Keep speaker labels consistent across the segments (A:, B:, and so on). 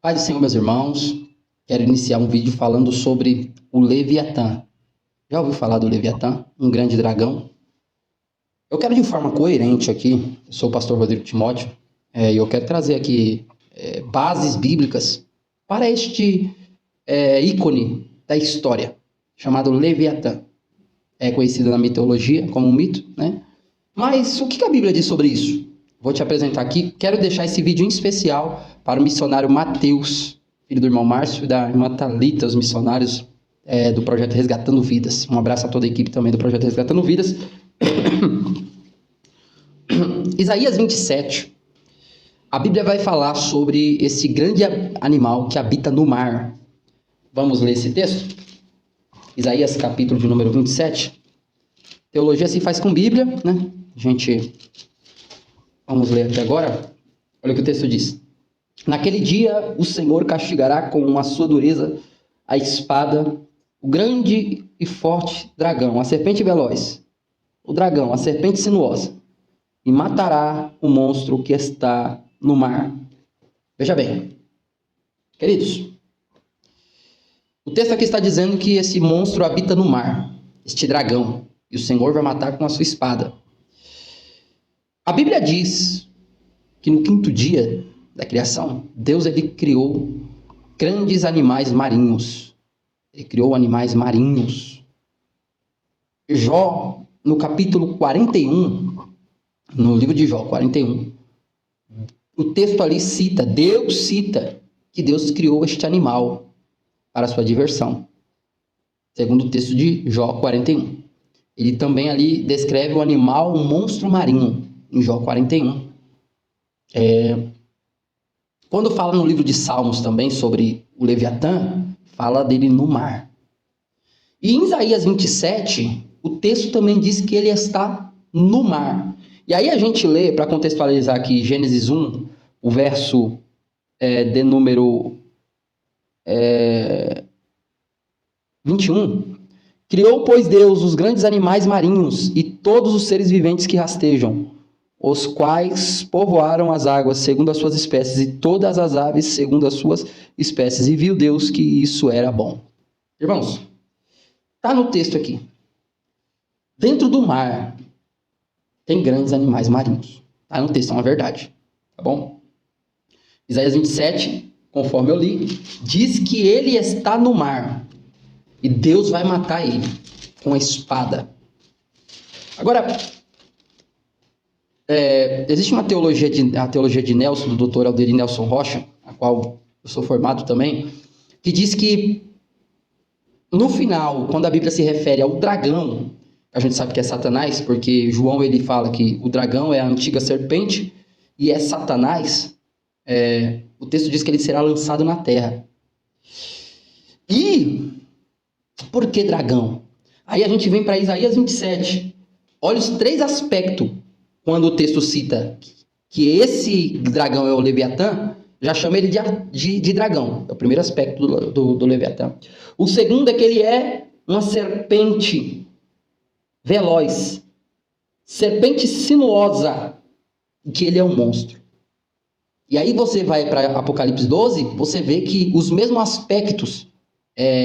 A: Paz do Senhor, meus irmãos. Quero iniciar um vídeo falando sobre o Leviatã. Já ouviu falar do Leviatã? Um grande dragão? Eu quero de forma coerente aqui, eu sou o pastor Rodrigo Timóteo, e eu quero trazer aqui bases bíblicas para este ícone da história, chamado Leviatã. É conhecido na mitologia como um mito, né? Mas o que a Bíblia diz sobre isso? Vou te apresentar aqui. Quero deixar esse vídeo em especial para o missionário Mateus, filho do irmão Márcio e da irmã Thalita, os missionários do projeto Resgatando Vidas. Um abraço a toda a equipe também do projeto Resgatando Vidas. Isaías 27. A Bíblia vai falar sobre esse grande animal que habita no mar. Vamos ler esse texto? Isaías capítulo de número 27. Teologia se faz com Bíblia, né? Vamos ler aqui agora. Olha o que o texto diz. Naquele dia, o Senhor castigará com a sua dureza a espada, o grande e forte dragão, a serpente veloz, o dragão, a serpente sinuosa, e matará o monstro que está no mar. Veja bem, queridos, o texto aqui está dizendo que esse monstro habita no mar, este dragão, e o Senhor vai matar com a sua espada. A Bíblia diz que no quinto dia da criação, Deus ele criou grandes animais marinhos. Ele criou animais marinhos. Jó, no capítulo 41, no livro de Jó 41, o texto ali Deus cita que Deus criou este animal para sua diversão. Segundo o texto de Jó 41. Ele também ali descreve o animal, um monstro marinho, em Jó 41. Quando fala no livro de Salmos também sobre o Leviatã, fala dele no mar. E em Isaías 27, o texto também diz que ele está no mar. E aí a gente lê, para contextualizar aqui, Gênesis 1, o verso de número 21. Criou, pois, Deus os grandes animais marinhos e todos os seres viventes que rastejam, os quais povoaram as águas segundo as suas espécies, e todas as aves segundo as suas espécies. E viu Deus que isso era bom. Irmãos, está no texto aqui. Dentro do mar tem grandes animais marinhos. Está no texto, é uma verdade. Tá bom? Isaías 27, conforme eu li, diz que ele está no mar. E Deus vai matar ele com a espada. Agora, existe a teologia de Nelson, do Dr. Alderi Nelson Rocha, a qual eu sou formado também, que diz que no final, quando a Bíblia se refere ao dragão, a gente sabe que é Satanás, porque João ele fala que o dragão é a antiga serpente e é Satanás, o texto diz que ele será lançado na terra. E por que dragão? Aí a gente vem para Isaías 27. Olha os três aspectos quando o texto cita que esse dragão é o Leviatã, já chama ele de dragão. É o primeiro aspecto do Leviatã. O segundo é que ele é uma serpente veloz, serpente sinuosa, que ele é um monstro. E aí você vai para Apocalipse 12, você vê que os mesmos aspectos,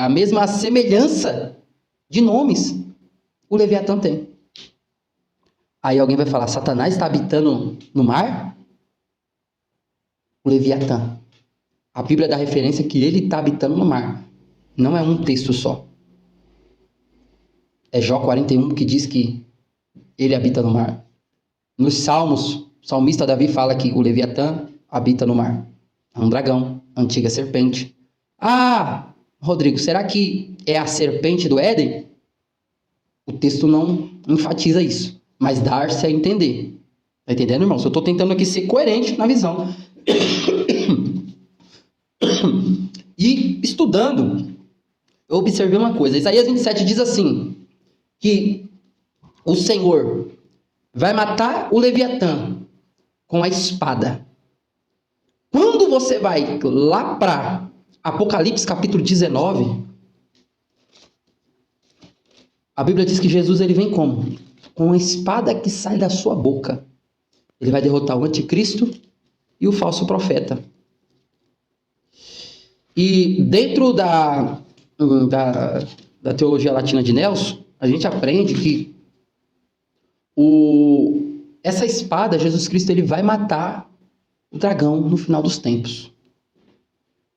A: a mesma semelhança de nomes, o Leviatã tem. Aí alguém vai falar, Satanás está habitando no mar? O Leviatã. A Bíblia dá referência que ele está habitando no mar. Não é um texto só. É Jó 41 que diz que ele habita no mar. Nos Salmos, o salmista Davi fala que o Leviatã habita no mar. É um dragão, antiga serpente. Ah, Rodrigo, será que é a serpente do Éden? O texto não enfatiza isso, mas dá-se a entender. Tá entendendo, irmão? Eu estou tentando aqui ser coerente na visão. E estudando, eu observei uma coisa. Isaías 27 diz assim, que o Senhor vai matar o Leviatã com a espada. Quando você vai lá para Apocalipse capítulo 19, a Bíblia diz que Jesus ele vem como? Com a espada que sai da sua boca. Ele vai derrotar o anticristo e o falso profeta. E dentro da teologia latina de Nelson, a gente aprende que essa espada, Jesus Cristo, ele vai matar o dragão no final dos tempos.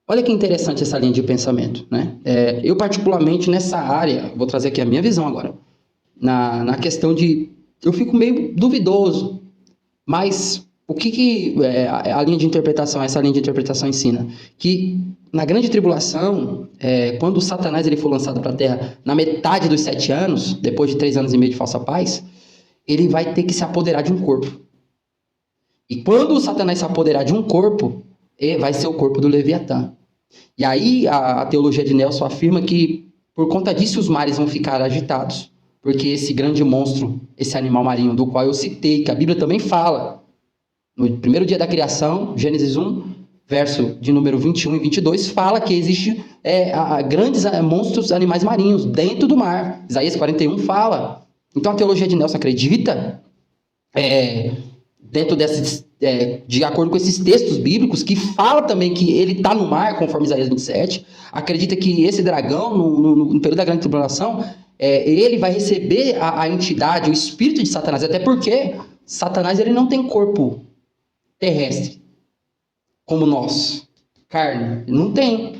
A: Olha que interessante essa linha de pensamento, né? Eu, particularmente, nessa área, vou trazer aqui a minha visão agora, na questão de... Eu fico meio duvidoso, mas o que a linha de interpretação, essa linha de interpretação ensina? Que na grande tribulação, quando o Satanás ele for lançado para a Terra na metade dos 7 anos, depois de 3 anos e meio de falsa paz, ele vai ter que se apoderar de um corpo. E quando o Satanás se apoderar de um corpo, vai ser o corpo do Leviatã. E aí a teologia de Nelson afirma que por conta disso os mares vão ficar agitados, porque esse grande monstro, esse animal marinho do qual eu citei, que a Bíblia também fala, no primeiro dia da criação, Gênesis 1, verso de número 21 e 22, fala que existe grandes monstros, animais marinhos dentro do mar. Isaías 41 fala. Então a teologia de Nelson acredita, dentro desses, de acordo com esses textos bíblicos, que fala também que ele está no mar, conforme Isaías 27, acredita que esse dragão, no período da grande tribulação, ele vai receber a entidade, o espírito de Satanás, até porque Satanás ele não tem corpo terrestre, como nós, carne, não tem.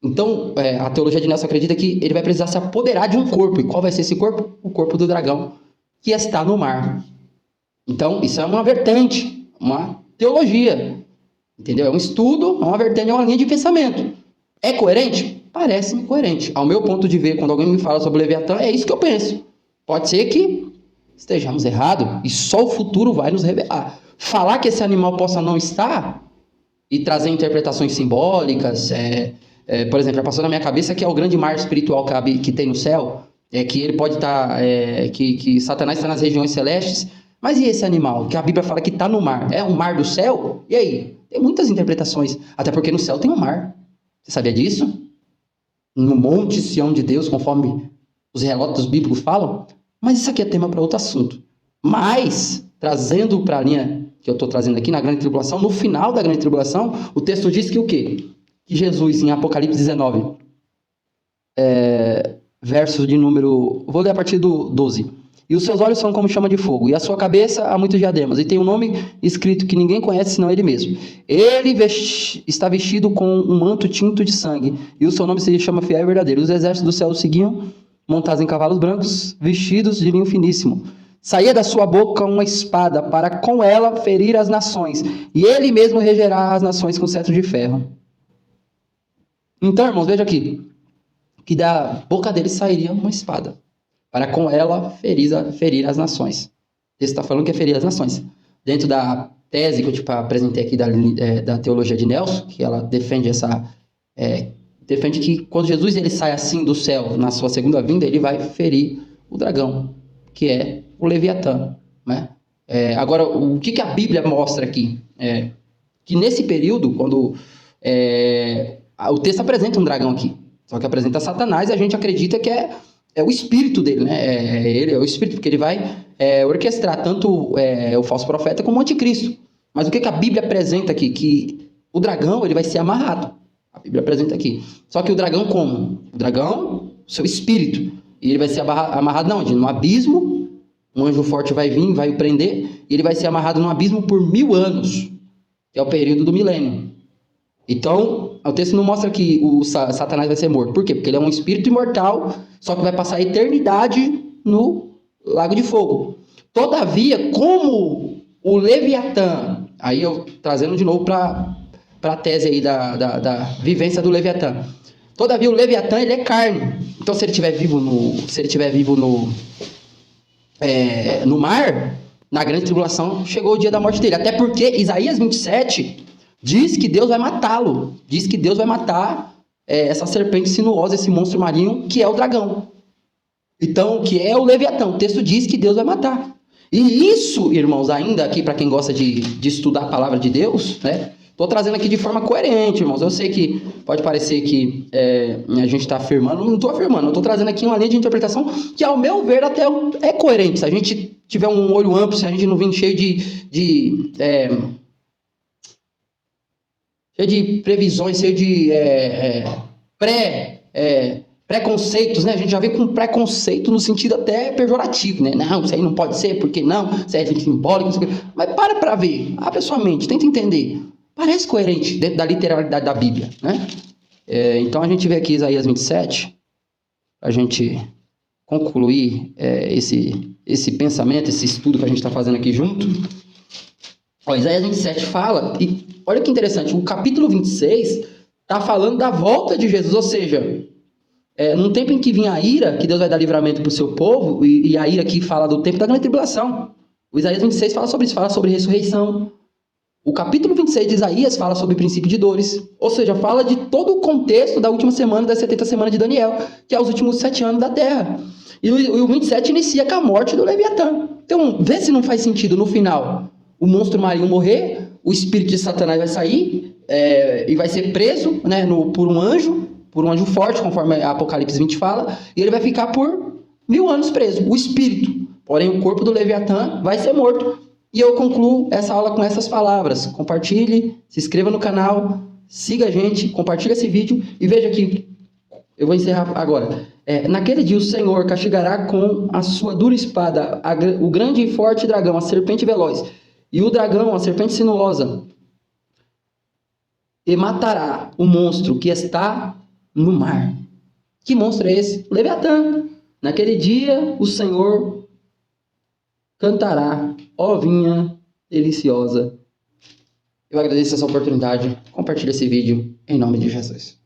A: Então, a teologia de Nelson acredita que ele vai precisar se apoderar de um corpo. E qual vai ser esse corpo? O corpo do dragão, que está no mar. Então, isso é uma vertente, uma teologia, entendeu? É um estudo, é uma vertente, é uma linha de pensamento. É coerente? Parece-me coerente. Ao meu ponto de ver, quando alguém me fala sobre o Leviatã, é isso que eu penso. Pode ser que estejamos errados e só o futuro vai nos revelar. Falar que esse animal possa não estar e trazer interpretações simbólicas, por exemplo, já passou na minha cabeça que é o grande mar espiritual que tem no céu, que ele pode estar, que Satanás está nas regiões celestes, mas e esse animal que a Bíblia fala que está no mar? É um mar do céu? E aí? Tem muitas interpretações, até porque no céu tem um mar. Você sabia disso? No Monte Sião de Deus, conforme os relatos bíblicos falam. Mas isso aqui é tema para outro assunto. Mas, trazendo para a linha que eu estou trazendo aqui na grande tribulação, no final da grande tribulação, o texto diz que o quê? Que Jesus, em Apocalipse 19, verso de número... Vou ler a partir do 12. E os seus olhos são como chama de fogo, e a sua cabeça há muitos diademas, e tem um nome escrito que ninguém conhece senão ele mesmo. Ele está vestido com um manto tinto de sangue, e o seu nome se chama Fiel e Verdadeiro. Os exércitos do céu o seguiam, montados em cavalos brancos, vestidos de linho finíssimo. Saía da sua boca uma espada, para com ela ferir as nações, e ele mesmo regerá as nações com cetro de ferro. Então, irmãos, veja aqui, que da boca dele sairia uma espada, para com ela ferir as nações. O texto está falando que é ferir as nações. Dentro da tese que eu apresentei aqui da teologia de Nelson, que ela defende defende que quando Jesus ele sai assim do céu, na sua segunda vinda, ele vai ferir o dragão, que é o Leviatã, né? Agora, o que a Bíblia mostra aqui? Que nesse período, quando o texto apresenta um dragão aqui, só que apresenta Satanás e a gente acredita que é o espírito dele, né? Ele é o espírito, porque ele vai orquestrar tanto o falso profeta como o anticristo. Mas o que a Bíblia apresenta aqui? Que o dragão ele vai ser amarrado. A Bíblia apresenta aqui. Só que o dragão como? O dragão, seu espírito. E ele vai ser amarrado não, no abismo. Um anjo forte vai vir, vai o prender. E ele vai ser amarrado no abismo por 1000 anos. Que é o período do milênio. Então, o texto não mostra que o Satanás vai ser morto. Por quê? Porque ele é um espírito imortal, só que vai passar a eternidade no lago de fogo. Todavia, como o Leviatã, aí eu trazendo de novo para a tese aí da vivência do Leviatã. Todavia, o Leviatã, ele é carne. Então, se ele estiver vivo no mar, na grande tribulação, chegou o dia da morte dele. Até porque Isaías 27... diz que Deus vai matá-lo. Diz que Deus vai matar essa serpente sinuosa, esse monstro marinho, que é o dragão. Então, que é o Leviatã. O texto diz que Deus vai matar. E isso, irmãos, ainda aqui, para quem gosta de estudar a palavra de Deus, né? Estou trazendo aqui de forma coerente, irmãos. Eu sei que pode parecer que a gente está afirmando. Não estou afirmando. Eu estou trazendo aqui uma linha de interpretação que, ao meu ver, até é coerente. Se a gente tiver um olho amplo, se a gente não vir cheio de cheio de previsões, cheio de preconceitos, né? A gente já vê com preconceito no sentido até pejorativo, né? Não, isso aí não pode ser, porque não? Isso aí é simbólico, não sei o quê. Mas para ver, abre a sua mente, tenta entender. Parece coerente dentro da literalidade da Bíblia, né? Então a gente vê aqui Isaías 27, a gente concluir esse pensamento, esse estudo que a gente está fazendo aqui junto. Ó, Isaías 27 fala, e olha que interessante, o capítulo 26 está falando da volta de Jesus, ou seja, num tempo em que vinha a ira, que Deus vai dar livramento para o seu povo, e a ira aqui fala do tempo da grande tribulação. O Isaías 26 fala sobre isso, fala sobre ressurreição. O capítulo 26 de Isaías fala sobre o princípio de dores, ou seja, fala de todo o contexto da última semana, das 70 semanas de Daniel, que é os últimos 7 anos da Terra. E o 27 inicia com a morte do Leviatã. Então, vê se não faz sentido no final o monstro marinho morrer, o espírito de Satanás vai sair e vai ser preso, né, por um anjo forte, conforme Apocalipse 20 fala, e ele vai ficar por 1000 anos preso, o espírito. Porém, o corpo do Leviatã vai ser morto. E eu concluo essa aula com essas palavras. Compartilhe, se inscreva no canal, siga a gente, compartilhe esse vídeo e veja aqui, eu vou encerrar agora. Naquele dia o Senhor castigará com a sua dura espada o grande e forte dragão, a serpente veloz, e o dragão, a serpente sinuosa, e matará o monstro que está no mar. Que monstro é esse? Leviatã. Naquele dia o Senhor cantará, ó vinha deliciosa. Eu agradeço essa oportunidade. Compartilhe esse vídeo em nome de Jesus.